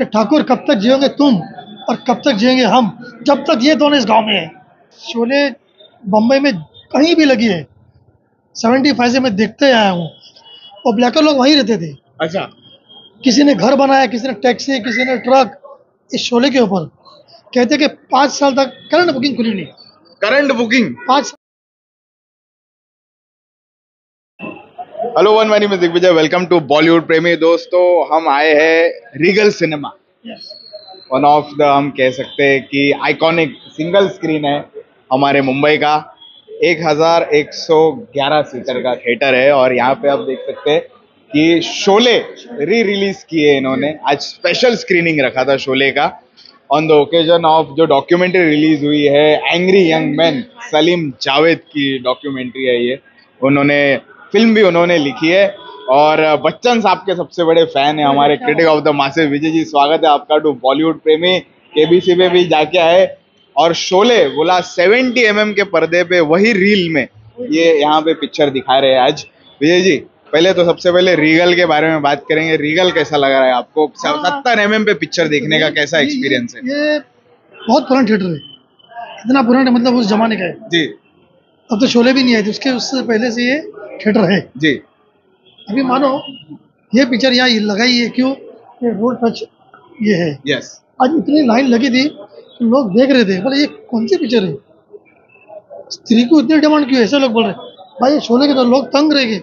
कि ठाकुर कब तक जियोगे तुम और कब तक जिएंगे हम, जब तक ये दोनों इस गांव में है। शोले बम्बई में कहीं भी लगी है, 75 से मैं देखते आया हूँ, और ब्लैकर लोग वहीं रहते थे। अच्छा, किसी ने घर बनाया, किसी ने टैक्सी, किसी ने ट्रक, इस शोले के ऊपर। कहते कि 5 साल तक करंट बुकिंग खुली नहीं। Current booking 5 hello one, my name is Digvijay. Welcome to Bollywood प्रेमी। दोस्तों, हम आए हैं Regal cinema, one of the, हम कह सकते हैं कि आइकॉनिक सिंगल स्क्रीन है हमारे मुंबई का। 1111 सीटर का थिएटर है और यहाँ पे आप देख सकते हैं कि शोले रिलीज किए इन्होंने। आज स्पेशल स्क्रीनिंग रखा था शोले का ऑन द ओकेजन ऑफ जो डॉक्यूमेंट्री रिलीज हुई है, angry young man, Salim Javed की डॉक्यूमेंट्री है ये। उन्होंने फिल्म भी उन्होंने लिखी है और बच्चन साहब के सबसे बड़े फैन है हमारे critic of the masses. Vijay ji, स्वागत है आपका टू बॉलीवुड प्रेमी। केबीसी पे भी जाके आए और शोले बोला 70 mm के पर्दे पे वही रील में ये यहाँ पे पिक्चर दिखा रहे हैं आज। विजय जी, पहले तो सबसे पहले रीगल के बारे में बात करेंगे। रीगल कैसा लग रहा है आपको? 70 mm पे पिक्चर देखने का कैसा एक्सपीरियंस है? ये बहुत पुराना थिएटर है, इतना पुराना मतलब उस जमाने का है जी। अब तो शोले भी नहीं आए थे, उससे पहले से ये थिएटर है जी। अभी मानो ये पिक्चर यहाँ लगाई है, क्यों? ये रोड टच ये है। यस। आज इतनी लाइन लगी थी तो लोग देख रहे थे, बोले ये कौन सी पिक्चर है, स्त्री को इतनी डिमांड क्यों है? ऐसे लोग बोल रहे भाई ये शोले के तो लोग तंग रह गए।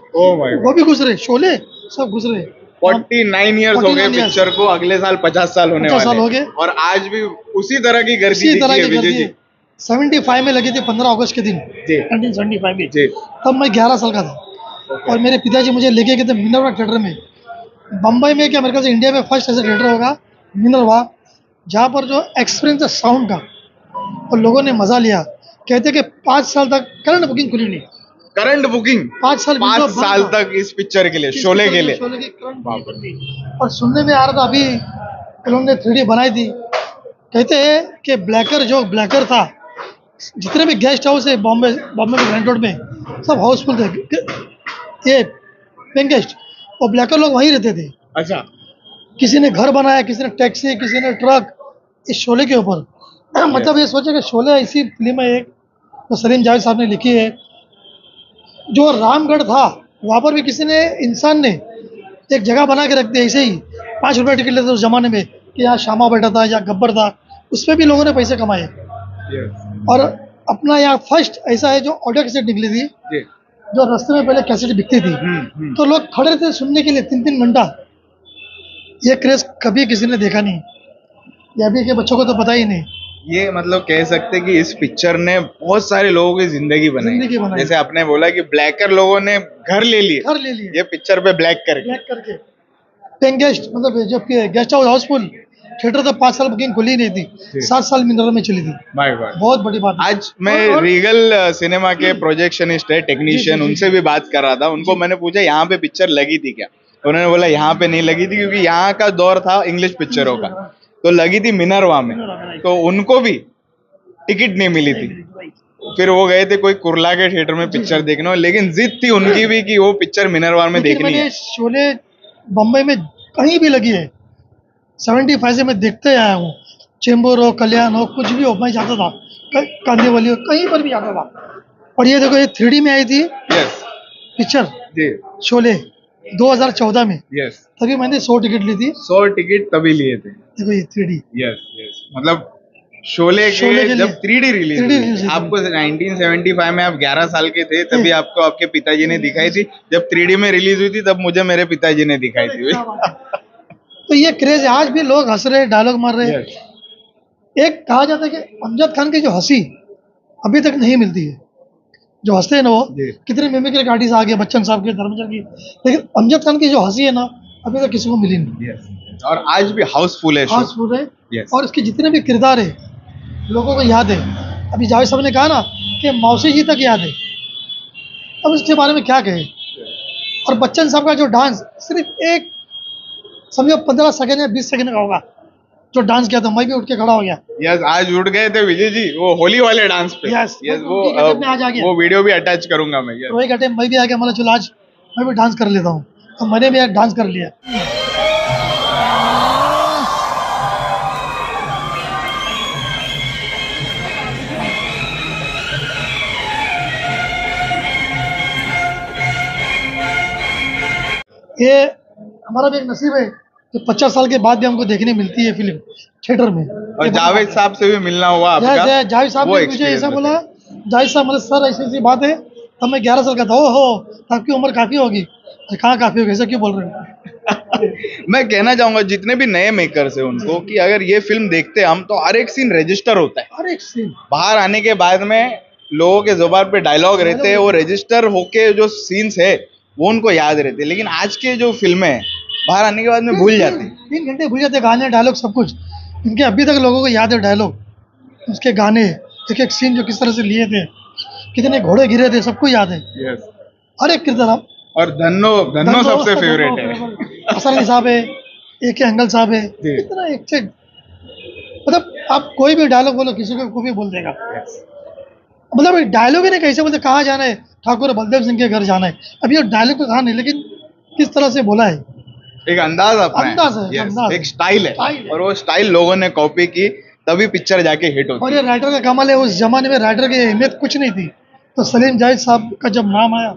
वो भी घुस रहे, शोले सब घुस रहे। 49 ईयर्स हो गए पिक्चर को, अगले साल 50 साल होने वाले हो गए और आज भी उसी तरह की गर्दी दिखी है विजय जी। 75 में लगी थी 15 अगस्त के दिन 1975 में। तब मैं 11 साल का था और मेरे पिताजी मुझे लेके गए थे मिनरवा थिएटर में। बम्बई में क्या, मेरे ख्याल से इंडिया में फर्स्ट ऐसा थिएटर होगा मिनरवा, जहाँ पर जो एक्सपीरियंस है साउंड का, और लोगों ने मजा लिया। कहते कि 5 साल तक करंट बुकिंग खुली नहीं। करंट बुकिंग 5 साल तक इस पिक्चर के लिए, शोले के लिए। और सुनने में आ रहा था अभी इन्होंने 3D बनाई थी। कहते हैं कि ब्लैकर था, जितने भी गेस्ट हाउस है बॉम्बे में ग्रैंड रोड में, सब हाउसफुल थे, ये पेइंग गेस्ट, और ब्लैकर लोग वहीं रहते थे। अच्छा। किसी ने घर बनाया, किसी ने टैक्सी, किसी ने ट्रक, इस शोले के ऊपर। मतलब ये सोचे कि शोले ऐसी फिल्म है एक, तो सलीम जावेद साहब ने लिखी है। जो रामगढ़ था वहाँ पर भी किसी ने, इंसान ने एक जगह बना के रख दी ऐसे ही, 5 रुपये टिकट लेते उस जमाने में, कि यहाँ शामा बैठा था या गब्बर था, उस पर भी लोगों ने पैसे कमाए। और अपना यहाँ फर्स्ट ऐसा है जो ऑडियो कैसेट निकली थी, जो रास्ते में पहले कैसेट बिकती थी, तो लोग खड़े थे सुनने के लिए 3-3 घंटा। ये क्रेज कभी किसी ने देखा नहीं, ये अभी के बच्चों को तो पता ही नहीं। ये मतलब कह सकते कि इस पिक्चर ने बहुत सारे लोगों की जिंदगी बनाई। जैसे आपने बोला कि ब्लैकर लोगों ने घर ले लिए ये पिक्चर पे ब्लैक करके। पेइंग गेस्ट, मतलब जो गेस्ट हाउस हाउसफुल थिएटर, तो 5 साल बुकिंग खुली नहीं थी, 7 साल मिनरवा में चली थी। बहुत बड़ी बात। आज मैं रीगल सिनेमा के प्रोजेक्शनिस्ट है, टेक्नीशियन, उनसे भी बात कर रहा था। उनको मैंने पूछा यहाँ पे पिक्चर लगी थी क्या? उन्होंने बोला यहाँ पे नहीं लगी थी, क्योंकि यहाँ का दौर था इंग्लिश पिक्चरों का, तो लगी थी मिनरवा में, तो उनको भी टिकट नहीं मिली थी। फिर वो गए थे कोई कुर्ला के थिएटर में पिक्चर देखने, लेकिन जिद थी उनकी भी कि वो पिक्चर मिनरवा में देखनी है। शोले बम्बई में कहीं भी लगी है, 75 से मैं देखते आया हूँ। चेंबूर हो, कल्याण हो, कुछ भी हो, मैं जाता था, कांदीवली हो, कहीं पर भी जाता था। और ये देखो, ये 3D में आई थी पिक्चर शोले 2014 में। तभी मैंने 100 टिकट ली थी। 100 टिकट तभी लिए थे। देखो ये 3D। मतलब शोले के जब 3D रिलीज आपको 1975 में, आप 11 साल के थे, तभी आपको आपके पिताजी ने दिखाई थी। जब 3D में रिलीज हुई थी तब मुझे मेरे पिताजी ने दिखाई थी। तो ये क्रेज है, आज भी लोग हंस रहे, डायलॉग मार रहे हैं। एक कहा जाता है कि अमजद खान की जो हंसी अभी तक नहीं मिलती है, जो हंसते हैं ना वो, कितने मिमिक्री आर्टिस्ट आ गए, बच्चन साहब के, धर्मेंद्र की, लेकिन अमजद खान की जो हंसी है ना, अभी तक किसी को मिली नहीं। और आज भी हाउसफुल है। और इसके जितने भी किरदार है लोगों को याद है। अभी जावेद साहब ने कहा ना कि मौसी जी तक याद है, अब इसके बारे में क्या कहे। और बच्चन साहब का जो डांस, सिर्फ एक समझो 15 सेकंड या 20 सेकंड का होगा जो डांस किया था, मैं भी उठ के खड़ा हो गया। आज उठ गए थे विजय जी वो होली वाले डांस पे। वो वीडियो भी अटैच करूंगा मैं। मैं भी आ गया, मतलब चलो आज मैं भी डांस कर लेता हूँ, तो मैंने भी डांस कर लिया। ये हमारा भी एक नसीब है कि 50 साल के बाद भी हमको देखने मिलती है फिल्म थिएटर में। और जावेद साहब से भी मिलना हुआ आपका, जाहिद साहब वो ने मुझे ऐसा experience बोला, जाहिद साहब बोले सर ऐसी ऐसी बात है, तब मैं 11 साल का था। ओ हो, आपकी उम्र काफ़ी होगी। कहाँ काफ़ी होगी, ऐसा क्यों बोल रहे हो? मैं कहना चाहूंगा जितने भी नए मेकर्स है उनको कि अगर ये फिल्म देखते हम तो हर एक सीन रजिस्टर होता है। हर एक सीन बाहर आने के बाद में लोगों के जुबान पे डायलॉग रहते हैं, वो रजिस्टर होके जो सीन्स है वो उनको याद रहते हैं। लेकिन आज के जो फिल्में हैं बाहर आने के बाद में भूल जाते हैं। 3 घंटे भूल जाते, गाने डायलॉग सब कुछ। इनके अभी तक लोगों को याद है डायलॉग, उसके गाने, एक एक सीन जो किस तरह से लिए थे, कितने घोड़े गिरे थे, सबको याद है। यस। हर एक किरदार। आप और धन्नो धन्नो सबसे फेवरेट है। हसन अली साहब है, ए के अंगल साहब है, जी। इतना एक से मतलब आप कोई भी डायलॉग बोलो किसी को भी बोल देगा। मतलब डायलॉग ही नहीं, कैसे बोलते कहाँ जाना है, ठाकुर बलदेव सिंह के घर जाना है। अब ये डायलॉग तो कहा नहीं, लेकिन किस तरह से बोला है, एक अंदाज अपना अंदाज है, Yes, अंदाज एक है। स्टाइल है स्टाइल है। और वो स्टाइल लोगों ने कॉपी की, तभी पिक्चर जाके हिट और होती ये है। राइटर का कमाल है, उस जमाने में राइटर की अहमियत कुछ नहीं थी, तो सलीम जावेद साहब का जब नाम आया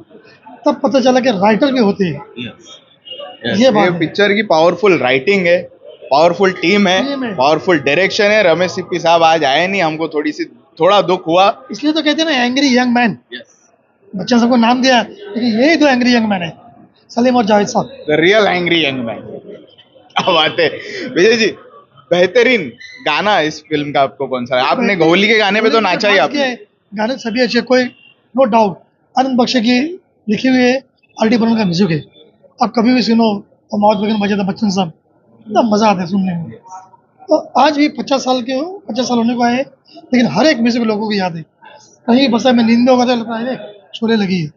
तब पता चला कि राइटर भी होते हैं। Yes. ये ये बात है। पिक्चर की पावरफुल राइटिंग है, पावरफुल टीम टीम है, है। पावरफुल डायरेक्शन है। रमेश सिप्पी साहब आज आए नहीं, हमको थोड़ा दुख हुआ। इसलिए तो कहते हैं ना एंग्री यंग मैन, Yes. बच्चा सबको नाम दिया, लेकिन यही तो एंग्री यंग मैन है, सलीम और जावेद साहब। The real angry young man. क्या बात है विजय जी। बेहतरीन गाना इस फिल्म का आपको कौन सा है? आपने होली के गाने पे तो नाचा ही आपने। गाने सभी अच्छे, कोई नो डाउट। आनंद बख्शे की लिखी हुई है, आर.डी. बर्मन का म्यूजिक है। आप कभी भी सुनो तो मौत बगन बजे तो बच्चन साहब, इतना मजा आता है सुनने में। तो आज भी 50 साल होने को आए, लेकिन हर एक म्यूजिक लोगों को याद है। कहीं बसा में नींद में होगा तो लगता है शोले लगी है।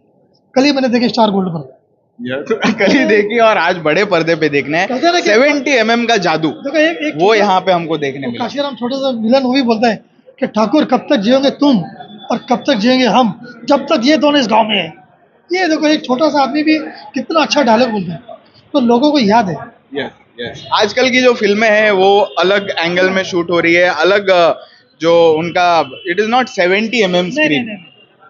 कल ही मैंने देखी स्टार गोल्ड पर। कल ही देखी और आज बड़े पर्दे पे देखना है। कहते हैं ना कि 70 का जादू देखो एक वो यहाँ पे हमको देखने मिला। काशीराम छोटे सा विलन वो भी बोलता है कि ठाकुर कब तक जियोगे तुम और कब तक जिएंगे हम, जब तक ये दोनों इस गांव में है। ये देखो एक छोटा सा आदमी भी कितना अच्छा डायलॉग बोलता है, तो लोगों को याद है। Yes yes. आजकल की जो फिल्में हैं वो अलग एंगल में शूट हो रही है, अलग जो उनका it is not 70 mm screen.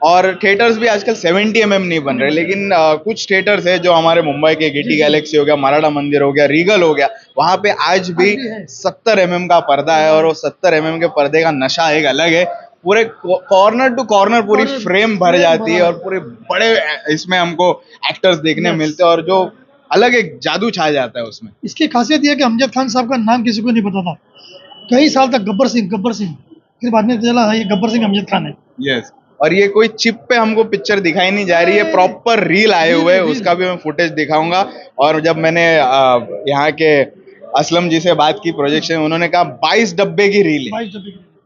और थिएटर्स भी आजकल 70 mm नहीं बन रहे, लेकिन कुछ थिएटर्स है जो हमारे मुंबई के गेटी गैलेक्सी हो गया, मराठा मंदिर हो गया, रीगल हो गया, वहां पे आज भी 70 mm का पर्दा है। और वो 70 mm के पर्दे का नशा एक अलग है। पूरे कॉर्नर टू कॉर्नर पूरी फ्रेम भर जाती है और पूरे बड़े इसमें हमको एक्टर्स देखने मिलते हैं और जो अलग एक जादू छा जाता है उसमें। इसकी खासियत यह है कि अमजद खान साहब का नाम किसी को नहीं पता था, कई साल तक गब्बर सिंह, फिर बाद में चला ये गब्बर सिंह अमजद खान है। यस। और ये कोई चिप पे हमको पिक्चर दिखाई नहीं जा रही है, प्रॉपर रील आए हुए हैं, उसका भी मैं फुटेज दिखाऊंगा। और जब मैंने यहाँ के असलम जी से बात की प्रोजेक्शन, उन्होंने कहा 22 डब्बे की रील है।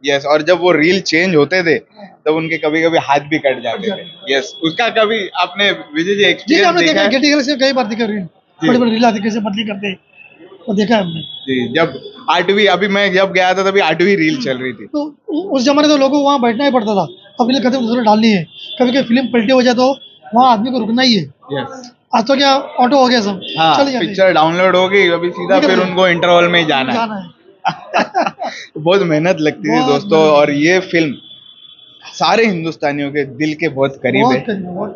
यस। और जब वो रील चेंज होते थे तब उनके कभी कभी हाथ भी कट जाते थे। यस। उसका कभी आपने विजय जी एक्सपीरियंस देखा है? गेटी गैलेक्सी कई बार देखा रील, बड़ी बड़ी रील आती कैसे बदली करते, वो देखा है हमने। जी। जब 8वीं, अभी मैं जब गया था तभी 8वीं रील चल रही थी। तो उस जमाने तो लोगों को वहाँ बैठना ही पड़ता था, अब रील खत्म दूसरे डालनी है, कभी कभी फिल्म पलटी हो जाए तो वहाँ आदमी को रुकना ही है। यस। आज तो क्या ऑटो हो गया सब, हाँ, चल जाते पिक्चर डाउनलोड हो गई, अभी सीधा फिर उनको इंटरवल में ही जाना है। बहुत मेहनत लगती थी दोस्तों। और ये फिल्म सारे हिंदुस्तानियों के दिल के बहुत करीब है।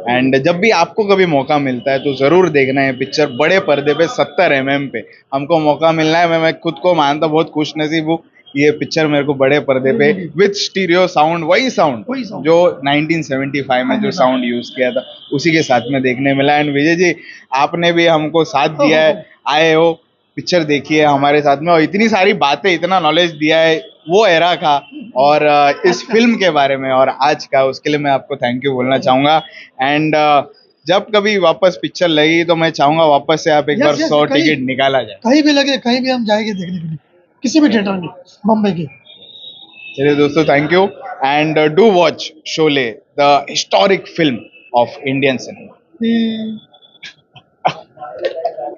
एंड जब भी आपको कभी मौका मिलता है तो जरूर देखना है पिक्चर बड़े पर्दे पे 70 mm पे। हमको मौका मिलना है, मैं खुद को मानता बहुत खुश नसीब हूँ। ये पिक्चर मेरे को बड़े पर्दे पे विद स्टीरियो साउंड, वही साउंड जो 1975 में जो साउंड यूज किया था उसी के साथ में देखने मिला। एंड विजय जी आपने भी हमको साथ दिया है, आए हो, पिक्चर देखी है हमारे साथ में और इतनी सारी बातें, इतना नॉलेज दिया है वो एरा का और इस फिल्म के बारे में और आज का, उसके लिए मैं आपको थैंक यू बोलना चाहूंगा। एंड जब कभी वापस पिक्चर लगी तो मैं चाहूंगा वापस से आप एक बार 100 टिकट निकाला जाए। कहीं भी लगे, कहीं भी हम जाएंगे देखने के लिए, किसी भी थिएटर में मुंबई के। चलिए दोस्तों, thank you and do watch Sholay, the historic film of Indian cinema.